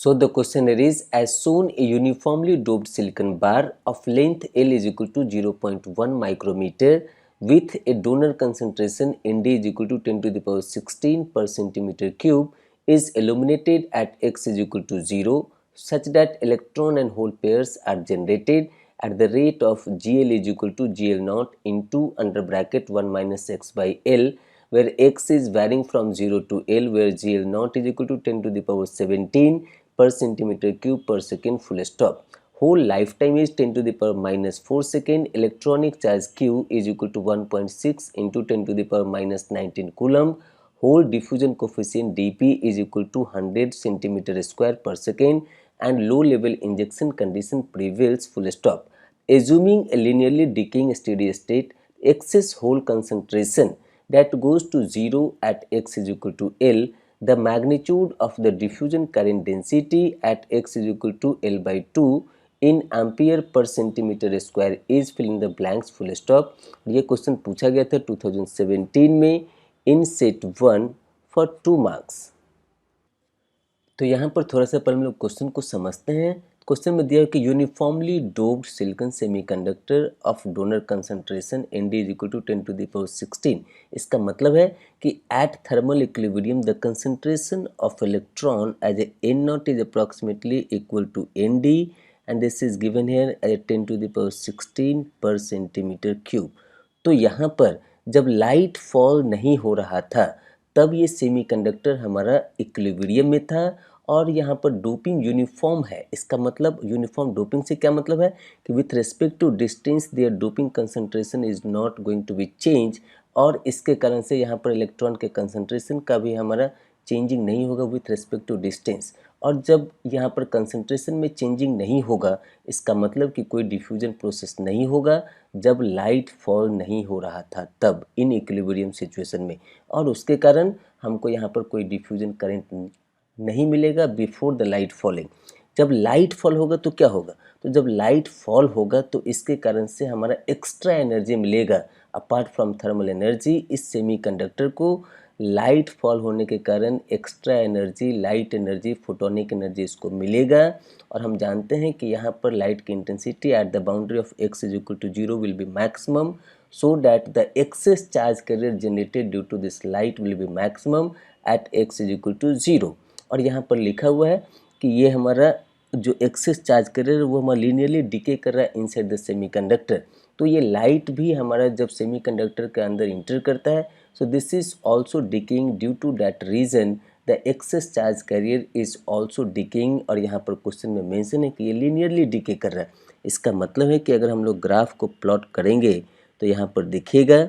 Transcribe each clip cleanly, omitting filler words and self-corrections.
So the questionnaire is, as shown, a uniformly doped silicon bar of length L is equal to 0.1 micrometer with a donor concentration Nd is equal to 10 to the power 16 per centimeter cube is illuminated at x is equal to 0 such that electron and hole pairs are generated at the rate of Gl is equal to Gl naught into under bracket 1 minus x by L, where x is varying from 0 to L, where Gl naught is equal to 10 to the power 17 per centimeter cube per second full stop. Whole lifetime is 10 to the power minus 4 second. Electronic charge Q is equal to 1.6 into 10 to the power minus 19 coulomb. Whole diffusion coefficient dP is equal to 100 centimeter square per second and low level injection condition prevails full stop. Assuming a linearly decaying steady state, excess hole concentration that goes to 0 at x is equal to L, the magnitude of the diffusion current density at x is equal to L by 2 in ampere per centimeter square is fill in the blanks full stop. ये question पूछा गया था 2017 में इन set 1 for 2 marks. तो यहाँ पर थोड़ा सा पहले हम लोग क्वेश्चन को समझते हैं। क्वेश्चन में दिया है कि uniformly doped silicon semiconductor of donor concentration Nd is equal to 10 to the power 16। इसका मतलब है कि at thermal equilibrium the concentration of electron as a N not is approximately equal to Nd and this is given here as 10 to the power 16 per centimetre cube. तो यहाँ पर जब light fall नहीं हो रहा था तब ये सेमीकंडक्टर हमारा इक्विलिब्रियम में था और यहाँ पर डोपिंग यूनिफॉर्म है। इसका मतलब यूनिफॉर्म डोपिंग से क्या मतलब है कि with respect to distance there doping concentration is not going to be change, और इसके कारण से यहाँ पर इलेक्ट्रॉन के कंसंट्रेशन का भी हमारा चेंजिंग नहीं होगा विथ रिस्पेक्ट टू डिस्टेंस। और जब यहाँ पर कंसंट्रेशन में चेंजिंग नहीं होगा इसका मतलब कि कोई डिफ्यूजन प्रोसेस नहीं होगा जब लाइट फॉल नहीं हो रहा था तब इन इक्विलिब्रियम सिचुएशन में, और उसके कारण हमको यहाँ पर कोई डिफ्यूजन करंट नहीं मिलेगा बिफोर द लाइट फॉलिंग। जब लाइट फॉल होगा तो क्या होगा, तो जब लाइट फॉल होगा तो इसके कारण से हमारा एक्स्ट्रा एनर्जी मिलेगा अपार्ट फ्रॉम थर्मल एनर्जी। इस सेमीकंडक्टर को लाइट फॉल होने के कारण extra energy, light energy, photonic energy इसको मिलेगा। और हम जानते हैं कि यहाँ पर लाइट की intensity at the boundary of x is equal to 0 will be maximum, so that the excess charge carrier generated due to this light will be maximum at x is equal to 0। और यहाँ पर लिखा हुआ है कि ये हमारा जो एक्सेस चार्ज कैरियर है वो हमारा लीनियरली डिके कर रहा है इनसाइड द सेमीकंडक्टर। तो ये लाइट भी हमारा जब सेमीकंडक्टर के अंदर इंटर करता है, so this is also decaying due to that reason the excess charge carrier is also decaying. और यहाँ पर क्वेश्चन में मेंशन है कि ये लीनियरली डिके कर रहा है। इसका मतलब है कि अगर हम लोग ग्राफ को प्लॉट करेंगे तो यहाँ पर दिखेगा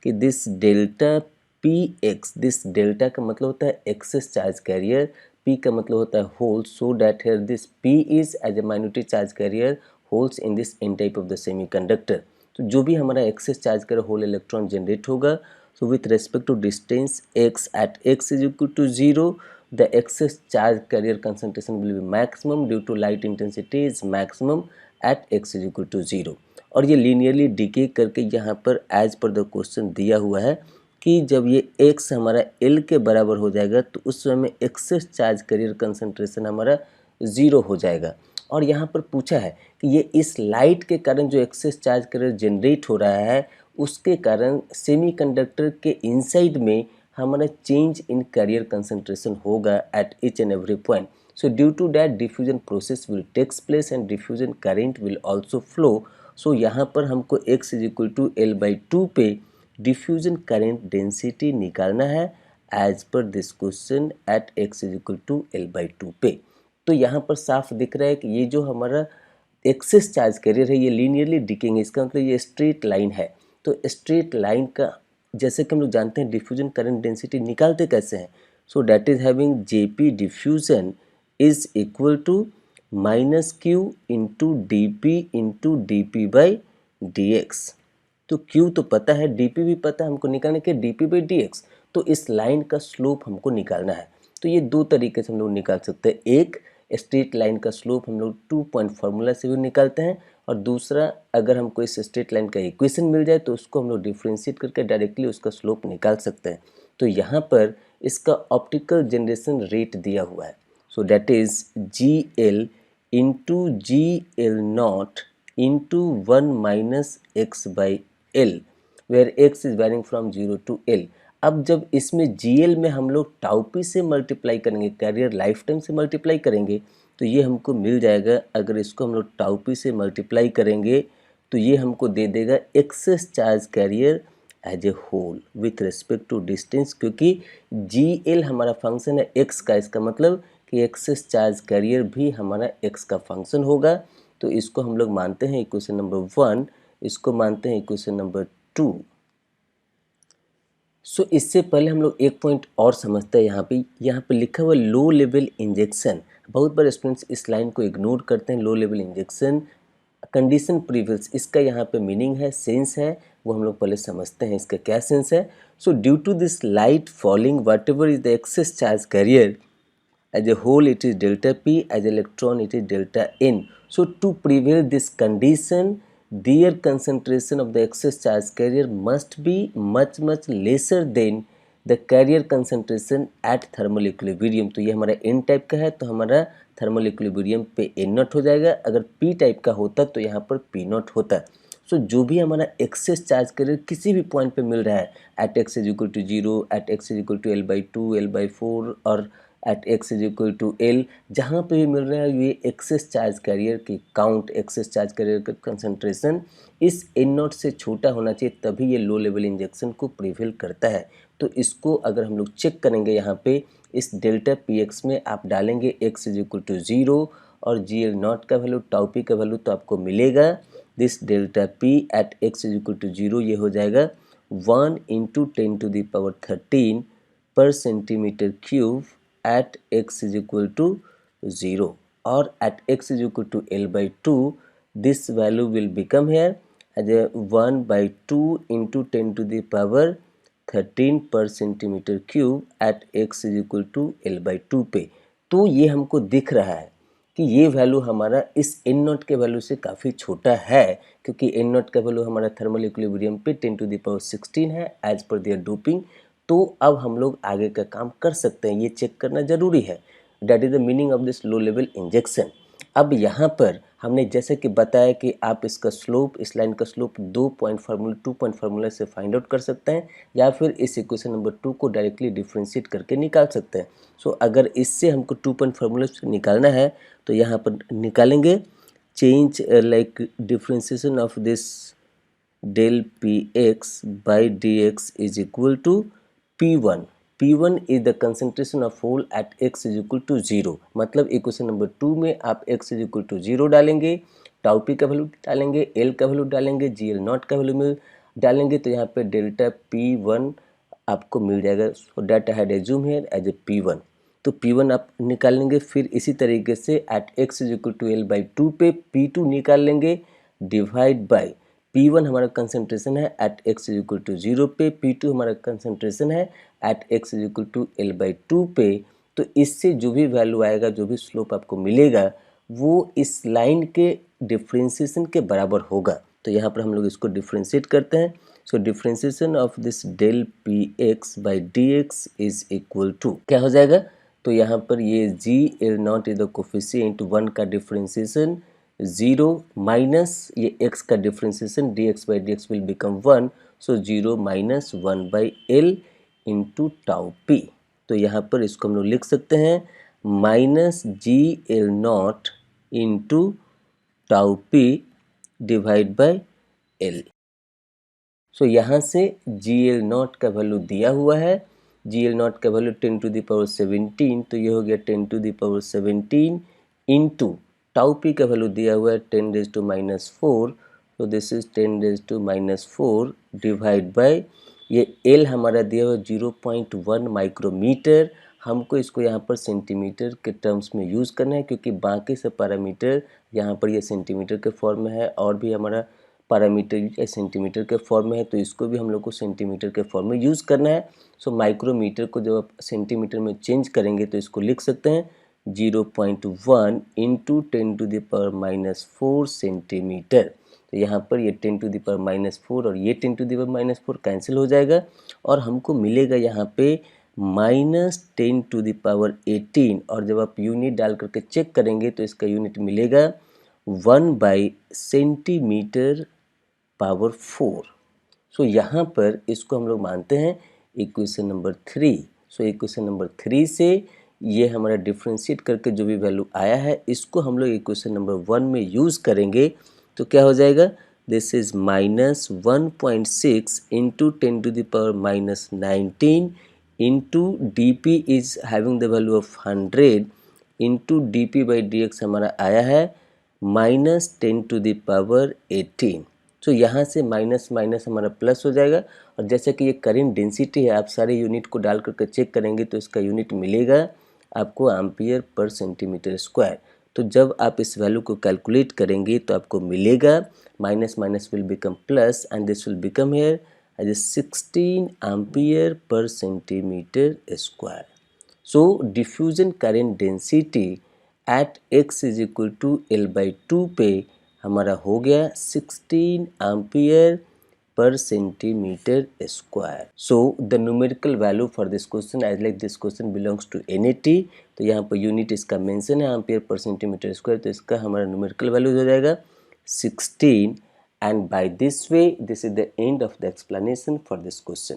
कि this delta P x, this delta का मतलब होता है एक्सेस चार्ज कैरियर, P का मतलब होता है hole, so that here this P is as a minority charge carrier holes in this N type of the semiconductor. तो जो भी हमारा excess charge carrier hole electron generate होगा, so with respect to distance x at x is equal to 0 the excess charge carrier concentration will be maximum due to light intensity is maximum at x is equal to 0। और ये linearly decay करके यहाँ पर as per the question दिया हुआ है कि जब ये x हमारा L के बराबर हो जाएगा तो उस समय में एक्सेस चार्ज कैरियर कंसंट्रेशन हमारा 0 हो जाएगा। और यहाँ पर पूछा है कि ये इस लाइट के कारण जो एक्सेस चार्ज कैरियर जनरेट हो रहा है उसके कारण सेमीकंडक्टर के इनसाइड में हमारा चेंज इन कैरियर कंसंट्रेशन होगा at each and every point. So due to that diffusion process will takes place and diffusion current will also flow. So यहाँ पर हमको x is equal to L by 2 पे diffusion current density निकालना है as per this question at x is equal to L by 2 पे। तो यहाँ पर साफ दिख रहा है कि ये जो हमारा एक्सेस चार्ज कैरियर है ये लीनियरली डिकेइंग है। इसका मतलब ये स्ट्रेट लाइन है। तो स्ट्रेट लाइन का जैसे कि हम लोग जानते हैं डिफ्यूजन करंट डेंसिटी निकालते कैसे हैं, so that is having Jp diffusion is equal to minus q into D p into D p by D x. तो Q तो पता है, dP भी पता है, हमको निकालना क्या dP बाई dx। तो इस लाइन का स्लोप हमको निकालना है। तो ये दो तरीके से हम लोग निकाल सकते हैं। एक, स्ट्रेट लाइन का स्लोप हम लोग 2 पॉइंट फार्मूला से भी निकालते हैं, और दूसरा अगर हमको इस स्ट्रेट लाइन का इक्वेशन मिल जाए तो उसको हम लोग डिफ्रेंशिएट करके डायरेक्टली उसका स्लोप निकाल सकते हैं। तो यहाँ पर इसका ऑप्टिकल जनरेशन रेट दिया हुआ है। So that is GL into GL naught into 1 minus x by L, where x is varying from 0 to L. अब जब इसमें GL में हम लोग टाउ पी से मल्टीप्लाई करेंगे, कैरियर लाइफ टाइम से मल्टीप्लाई करेंगे, तो ये हमको मिल जाएगा। अगर इसको हम लोग टाउ पी से मल्टीप्लाई करेंगे तो ये हमको दे देगा excess charge carrier as a whole with respect to distance, क्योंकि GL हमारा फंक्शन है x का, इसका मतलब कि एक्सेस चार्ज कैरियर भी हमारा x का फंक्शन होगा। तो इसको हम लोग मानते हैं इक्वेशन नंबर 1, इसको मानते हैं इक्वेशन नंबर 2। सो इससे पहले हम लोग एक पॉइंट और समझते हैं। यहाँ पे लिखा हुआ लो लेवल इंजेक्शन, बहुत बार स्टूडेंट्स इस लाइन को इग्नोर करते हैं। लो लेवल इंजेक्शन कंडीशन प्रीवियस, इसका यहाँ पे मीनिंग है, सेंस है, वो हम लोग पहले समझते हैं इसका क्या सेंस है। So due to this light falling whatever is the excess charge carrier as a whole it is delta p, as electron it is delta n. So to prevail this condition, their concentration of the excess charge carrier must be much lesser than the carrier concentration at thermal equilibrium. तो ये हमारा n type का है तो हमारा thermal equilibrium पे n not हो जाएगा। अगर p टाइप का होता तो यहाँ पर p नॉट होता। सो जो भी हमारा एक्सेस चार्ज कैरियर किसी भी पॉइंट पे मिल रहा है, at x is equal to 0, at x is equal to L/2, L/4 और at x is equal to L, जहाँ पे भी मिल रहा है ये एक्सेस चार्ज कैरियर की काउंट, एक्सेस चार्ज कैरियर का कंसंट्रेशन इस एन नॉट से छोटा होना चाहिए, तभी ये लो लेवल इंजेक्शन को प्रिवेल करता है। तो इसको अगर हम लोग चेक करेंगे यहाँ पे इस डेल्टा पी एक्स में आप डालेंगे एक्स इज इक्वल टू 0 और जी एल नॉट का वैल्यू, टाउ पी का वैल्यू, तो आपको मिलेगा this delta P at x is equal to 0, ये हो जाएगा 1 into 10⁻13 per centimetre cube at x is equal to 0, or at x is equal to L/2, this value will become here as a 1/2 into 10⁻13 per centimeter cube at x is equal to L/2 पे। तो ये हमको दिख रहा है कि ये value हमारा इस n नॉट के वैल्यू से काफ़ी छोटा है, क्योंकि n नॉट का वैल्यू हमारा थर्मल इक्विलिब्रियम पे 10⁻16 है एज पर देयर डोपिंग। तो अब हम लोग आगे का काम कर सकते हैं, ये चेक करना ज़रूरी है। That is the meaning of this low level injection. अब यहाँ पर हमने जैसे कि बताया कि आप इसका स्लोप, इस लाइन का स्लोप 2 पॉइंट फार्मूला से फाइंड आउट कर सकते हैं, या फिर इस इक्वेशन नंबर 2 को डायरेक्टली डिफ्रेंशिएट करके निकाल सकते हैं। सो अगर इससे हमको 2 पॉइंट फार्मूला से निकालना है तो यहाँ पर निकालेंगे, change like differentiation of this del px by dx is equal to P1 is the concentration of hole at x is equal to 0। मतलब इक्वेशन नंबर 2 में आप x is equal to 0 डालेंगे, टाउ पी का value डालेंगे, l का value डालेंगे, GL not का value में डालेंगे, तो यहाँ पे डेल्टा P1 आपको मिल जाएगा। So that I had assume here as a P1, तो P1 आप निकाल लेंगे। फिर इसी तरीके से eight x is equal to L/2 पे P2 निकाल लेंगे, डिवाइड बाई P1 हमारा कंसंट्रेशन है at x is equal to 0 पे, P2 हमारा कंसंट्रेशन है at x is equal to L/2 पे। तो इससे जो भी वैल्यू आएगा, जो भी स्लोप आपको मिलेगा, वो इस लाइन के डिफ्रेंशिएशन के बराबर होगा। तो यहाँ पर हम लोग इसको डिफ्रेंशिएट करते हैं। So differentiation of this del P x by D x is equal to क्या हो जाएगा, तो यहाँ पर ये G L naught is the coefficient 1 का डिफ्रेंशिएशन 0 माइनस ये x का differentiation dx by dx will become 1, so 0 minus 1 by L into tau P. तो यहाँ पर इसको हम लोग लिख सकते हैं minus G L naught into tau P divide by L. So यहाँ से जी एल नॉट का वैल्यू दिया हुआ है, जी एल नॉट का वैल्यू 10⁻17, तो ये हो गया 10⁻17 इंटू टाउ पी का वैल्यू दिया हुआ है 10⁻⁻4, तो दिस इज 10⁻⁻4 डिवाइड बाय ये एल हमारा दिया हुआ 0.1 माइक्रोमीटर। हमको इसको यहाँ पर सेंटीमीटर के टर्म्स में यूज़ करना है, क्योंकि बाकी सब पैरामीटर यहाँ पर ये सेंटीमीटर के फॉर्म में है, और भी हमारा पैरामीटर या सेंटीमीटर के फॉर्म में है, तो इसको भी हम लोग को सेंटीमीटर के फॉर्म में यूज़ करना है। सो माइक्रोमीटर को जब आप सेंटीमीटर में चेंज करेंगे तो इसको लिख सकते हैं 0.1 इंटू 10⁻⁻4 सेंटीमीटर। तो यहाँ पर ये 10⁻⁻4 और ये 10⁻⁻4 कैंसिल हो जाएगा, और हमको मिलेगा यहाँ पे -10⁻18 और जब आप यूनिट डाल करके चेक करेंगे तो इसका यूनिट मिलेगा 1/cm⁴। सो यहाँ पर इसको हम लोग मानते हैं equation number 3। So equation number 3 से ये हमारा डिफ्रेंशिएट करके जो भी वैल्यू आया है इसको हम लोग इक्वेशन नंबर 1 में यूज़ करेंगे तो क्या हो जाएगा, this is -1.6 into 10⁻19 into D P is having the value of 100 into D p by D x हमारा आया है -10⁻18। तो यहाँ से माइनस माइनस हमारा प्लस हो जाएगा और जैसे कि ये करेंट डेंसिटी है, आप सारे यूनिट को डाल करके चेक करेंगे तो इसका यूनिट मिलेगा आपको एम्पियर पर सेंटीमीटर स्क्वायर। तो जब आप इस वैल्यू को कैलकुलेट करेंगे तो आपको मिलेगा minus minus will become plus and this will become here as 16 ampere per centimetre square. So diffusion current density at x is equal to L/2 पे हमारा हो गया 16 ampere per centimetre square. So the numerical value for this question as like this question belongs to NAT। तो यहाँ per unit इसका mention है ampere per centimetre square, तो इसका हमारा न्यूमेरिकल वैल्यू हो जाएगा 16। And by this way this is the end of the explanation for this question.